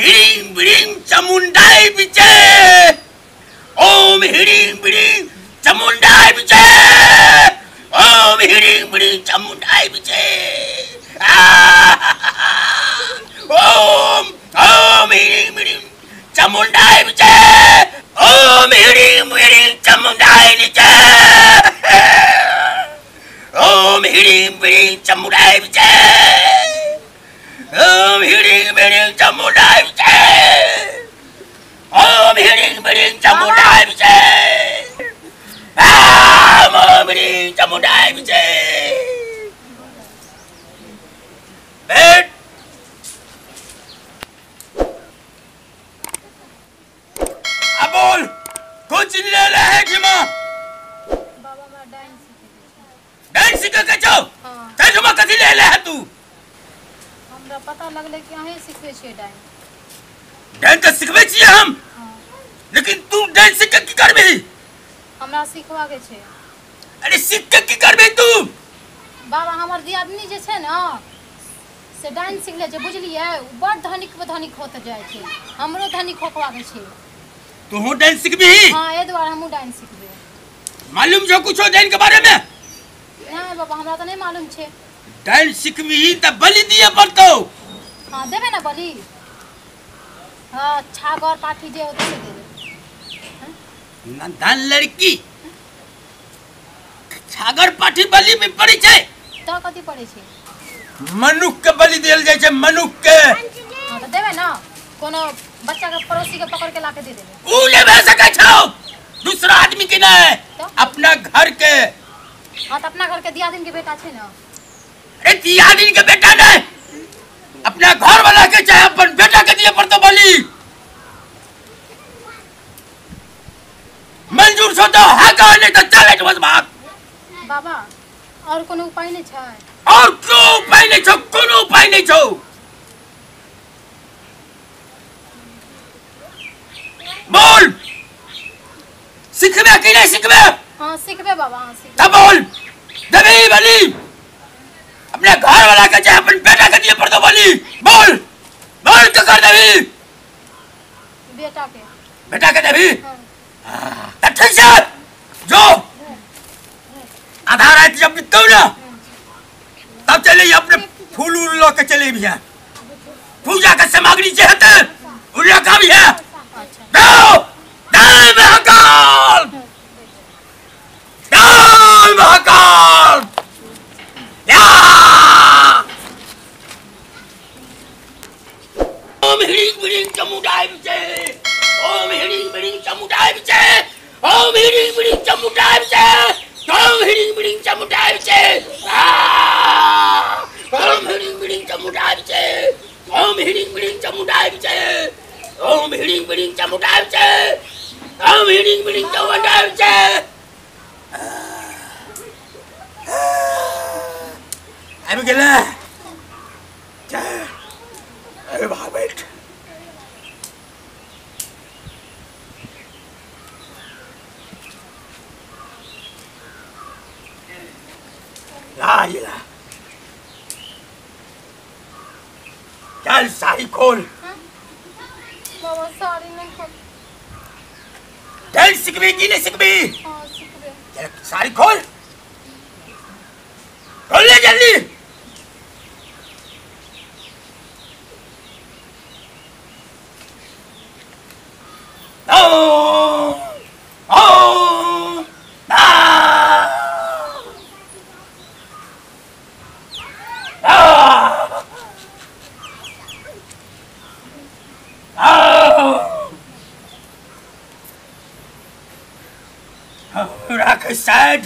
Heading बिडिंग चामुंडाई बिचे। ओम हिडिंग बिडिंग चामुंडाई बिचे। ओम हिडिंग बिडिंग चामुंडाई बिचे। ओम ओम हिडिंग बिडिंग चामुंडाई बिचे। ओम हिडिंग बिडिंग चामुंडाई बिचे। ओम हिडिंग बिडिंग चामुंडाई बिचे। ओम हिडिंग बिडिंग चामुंडाई बिचे। ओम हिडिंग बिडिंग चामुंडाई बिचे। ओम हिडिंग चामुंडाई बिचे। बैठ। अब बोल कुछ ले ले है कि मां बाबा मैं डांस सीख के जाओ। ते जुमा कथी ले ले है तू हमरा पता लगले कि अहीं सिखबे छियै डांस। डांस तो सिखबे छियै हम। लेकिन तू डांस सीख के की करबे? हमरा सिखवा के छै। अरे सीख के की करबे तू? बाबा हमर दियादनी जे छै ना से डांस सीख ले छै बुझलियै। बड़ धनिक होत जाय छै। हमरो धनिक होखवा के छै। तू हो डांस सीखबी? हां ए द्वारा हमहु डांस सीखबे। मालूम जो कुछ हो डांस के बारे में? नहीं बाबा हमरा तो नहीं मालूम छे। डांस सीखबी त बलि दिए पड़तो। हां देबे ना बलि। हां छागर पाठी जे होते से देबे। नंदन लड़की छागर पाठी बलि में पड़ी छे। तो कथि पड़े छे? मनुष्य के बलि देल जाय छे मनुष्य के। हां तो देबे ना। कोनो बच्चा के पड़ोसी के पकड़ के लाके दे देबे। ऊ लेबे सकै छौ दूसरा आदमी के नहीं तो? अपना घर के। हां तो अपना घर के दियादिन के बेटा छे ना। अरे दियादिन के बेटा नहीं अपना घर वाला के चाहे अपन बेटा के दिए पड़तो बलि। मंजूर छो तो है का नहीं तो चले बस बात। बाबा और कोनो उपाय नहीं छै? और क्यों उपाय नहीं छो? कोनो उपाय नहीं छो। बोल सिखबे कि नहीं सिखबे? हां सिखबे बाबा हां सिखबे। तब बोल देबी बलि अपने घर वाला के चाहे अपन बेटा के दिए पड़तो बलि। बोल बोल तो कर देबी बेटा के देबी। हां ठीक है जो आधा रात जब बितो ना तब चले अपने फूल लो के चले भी है। पूजा का सामग्री जे हते उला का भी है। अच्छा जय महाकाल जय महाकाल। ओम हिडिंग बिडिंग चामुंडाई बिचे। ओम हिडिंग बिडिंग चामुंडाई बिचे। ओम हिडिंग बिडिंग चामुंडाई बिचे। ओम हिडिंग बिडिंग चामुंडाई बिचे। ओम हिडिंग बिडिंग चामुंडाई बिचे। ओम हिडिंग बिडिंग चामुंडाई बिचे। ओम हिडिंग बिडिंग चामुंडाई बिचे। ओम हिडिंग बिडिंग चामुंडाई बिचे। अब गेला अरे बाहर बैठ। ला ये ला चल साड़ी खोल। बाबा साड़ी नहीं खोल। डांस सीखबी कि नहीं सीखबी? हां सिखबे। चल साड़ी खोल खोल ले जल्दी। रख साइड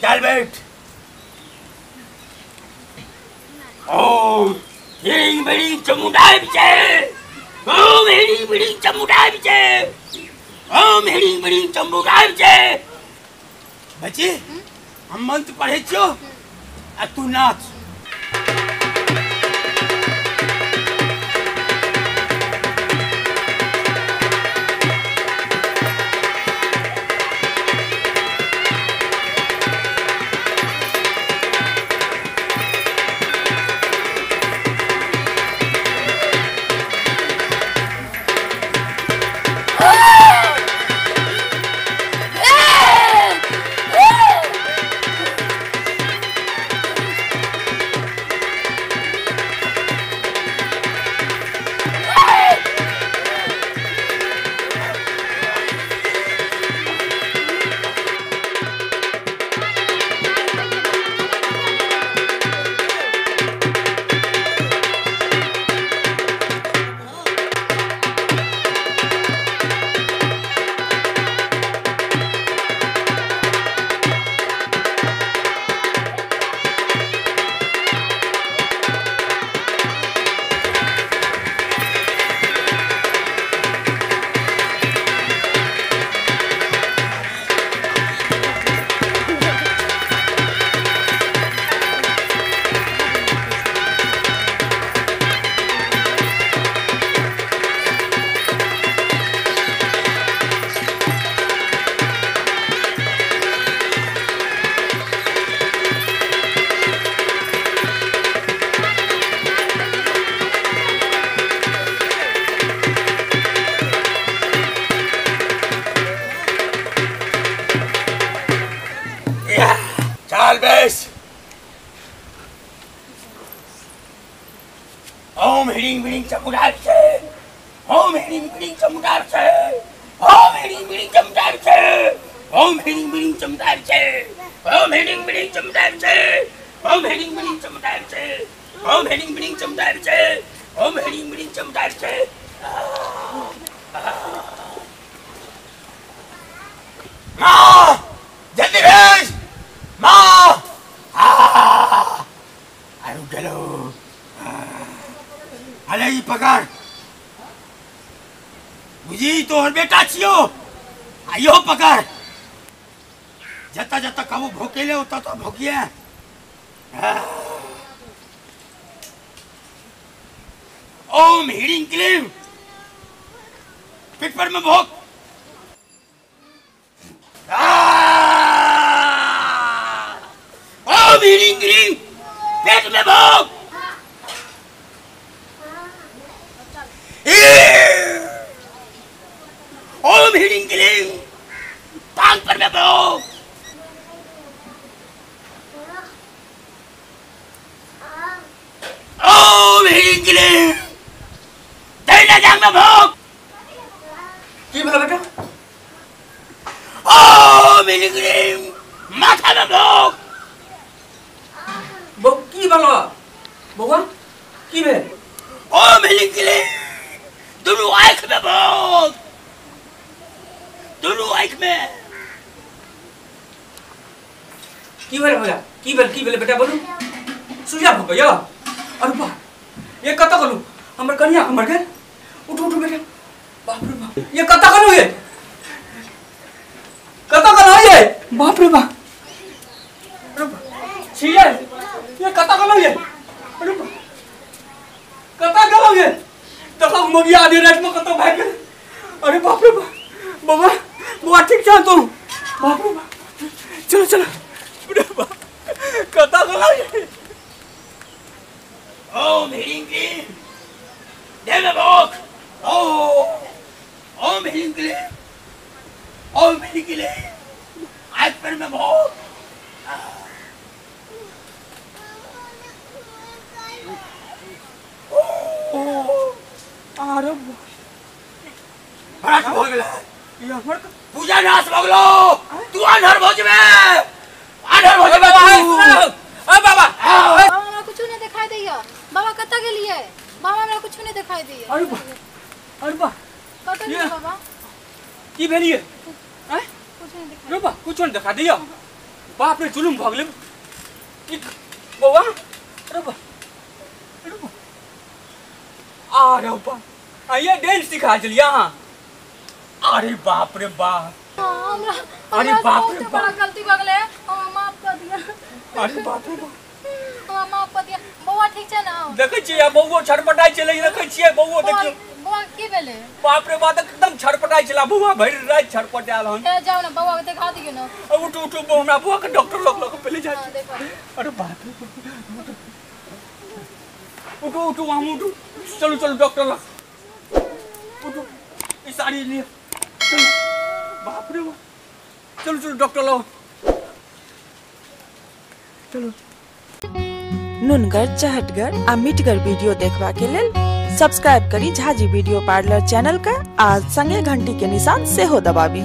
चल बैठ। ओम हिडिंग बिडिंग चामुंडाई बिचे। ओम हिडिंग बिडिंग चामुंडाई बिचे। ओम हिडिंग बिडिंग चामुंडाई बिचे। बच्ची हम मंत्र पढ़े छो आ तू नाच। ओम ह्रीं ह्रीं चमुंडाय विचे ओम ह्रीं ह्रीं चमुंडाय विचे ओम ह्रीं ह्रीं चमुंडाय विचे ओम ह्रीं ह्रीं चमुंडाय विचे ओम ह्रीं ह्रीं चमुंडाय विचे ओम ह्रीं ह्रीं चमुंडाय विचे ओम ह्रीं ह्रीं चमुंडाय विचे ओम ह्रीं ह्रीं चमुंडाय विचे माँ जल्दी भेज माँ आरु गलो अले पकड़ बुझी तोहर बेटा छियो आइयो पकड़ जता जता कबू भोकेले होता तो भोकिए ओम ह्रीं क्लीं पिट पर में भोग ओम ह्रीं क्लीं पेट में भोग ओम ह्रीं क्लीं टांग पर में भोग ओम ह्रीं क्लीं दाहिना जांघ में भोग की बोला बेटा ओम ह्रीं क्लीं माथा में भोग बो की बोला बउआ की बे ओम ह्रीं क्लीं दोनों आँख में भोग दोनों आँख में की बोले बेटा बोलू सुजा भो गयो अरे बा ये कत कलू हमर कन्या हमर के उठो उठो बेटा बाप रे बाप ये कत कलू ये कत कलू ये बाप रे बाप छिए ये कत कलू ये अरे बा कत कलू ये देखो मगिया आधी रात में कत भाग गेल अरे बाप रे बाप बाबा ठीक छ तो बाप रे बाप चलो चलो अरे बाप कत कलू ये ओम ह्रीं क्लीं देह में भोग ओम ह्रीं क्लीं ओम ह्रीं क्लीं आँख पर में भोग अरे भड़क हो गेलै ये हमर पूजा नाश हो गेलो तू अनहर भोजबे अनहर भोजबे ओ बाबा बाबा हमरा कुछ नहीं दिखाई दैया बाबा कत गेलिए बाबा हमरा कुछ नहीं दिखाई दैया अरे बा कत गेलिए बाबा की भेलिए हैं कुछ नहीं दिखाई रे बा कुछ नहीं दिखा दिया बाप रे जुलुम भ गेलै ई बउआ अरे बा अरे बा ये डांस सिखा दिलिया हां अरे बाप रे बाप हमरा अरे बाप रे बड़ा गलती भ गेलै हमरा माफ कर दिया अरे बाप रे बाप हमरा माफ कर दिया बउआ ठीक छै ना देखै छियै बउआ छटपटाई चलै देखै छियै बउआ देखियो बउआ की भेलै बाप रे बाप एकदम छटपटाई चला बउआ भरि रात छटपटायल हन ए जाओ ना बउआ के दिखा दियो ना उठो उठो हमरा बउआ के डॉक्टर लोग पहले जा हां देखो अरे बाप रे उठो उठो हम उठो चलो चलो डॉक्टर लोग उठो ये साड़ी लिए चलो बाप रे बाप चलो चलो डॉक्टर लोग चलो नुनगर चहटगर आ मिटगर वीडियो देखबा के लेल सब्सक्राइब करी झाजी वीडियो पार्लर चैनल का आ संगे घंटी के निशान से हो दबाबी।